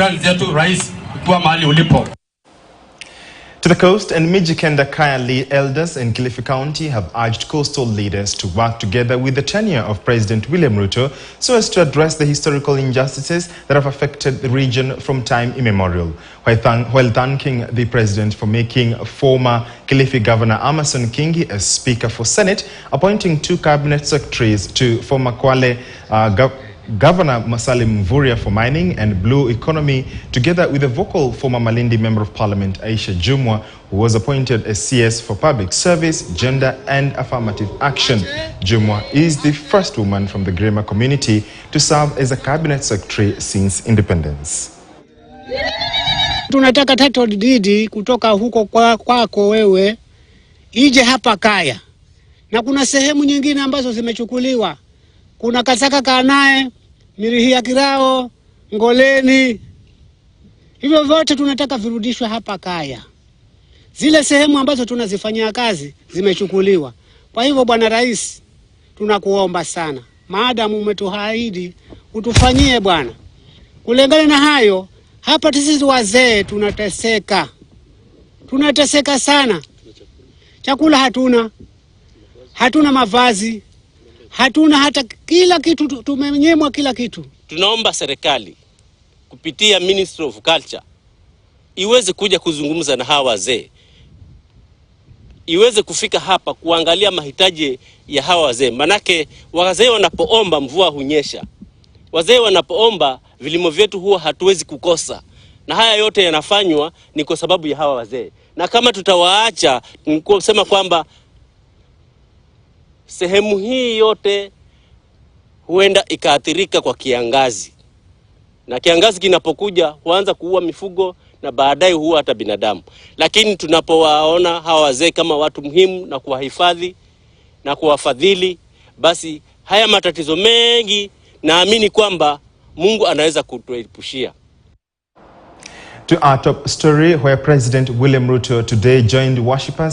shukrani zetu rais kwa mahali ulipo. To the coast, and Mijikenda Kaya elders in Kilifi County have urged coastal leaders to work together with the tenure of President William Ruto so as to address the historical injustices that have affected the region from time immemorial. While thanking the president for making former Kilifi Governor Amason Kingi as Speaker for Senate, appointing 2 cabinet secretaries to former Kwale Governor Masalim Mvurya for mining and blue economy, together with a vocal former Malindi Member of Parliament Aisha Jumwa, who was appointed as CS for Public Service, Gender and Affirmative Action. Jumwa is the first woman from the Grema community to serve as a cabinet secretary since independence. Tunataka title deed kutoka huko kwako wewe ije hapa Kaya. Na kuna sehemu nyingine ambazo zimechukuliwa. Kuna Kasaka Kanae, Mirihia Kirao, Ngoleni. Hivyo vyote tunataka virudishwe hapa Kaya. Zile sehemu ambazo tunazifanyia kazi zimechukuliwa. Kwa hivyo Bwana Rais, tunakuomba sana, maadamu umetuahidi utufanyie bwana. Kulingana na hayo, hapa sisi wazee tunateseka. Tunateseka sana. Chakula hatuna. Hatuna mavazi. Hatuna hata kila kitu, tumenyimwa kila kitu. Tunaomba serikali kupitia Ministry of Culture iweze kuja kuzungumza na hawa wazee. Iweze kufika hapa kuangalia mahitaji ya hawa wazee. Manake wazee wanapoomba mvua hunyesha. Wazee wanapoomba vilimo vyetu huwa hatuwezi kukosa. Na haya yote yanafanywa ni kwa sababu ya hawa wazee. Na kama tutawaacha, kusema kwamba sehemu hii yote huenda ikaathirika kwa kiangazi. Na kiangazi kinapokuja huanza kuua mifugo na baadaye huua hata binadamu. Lakini tunapowaona hawa wazee kama watu muhimu na kuwahifadhi na kuwafadhili, basi haya matatizo mengi naamini kwamba Mungu anaweza kutuepushia. To our top story, where President William Ruto today joined worshippers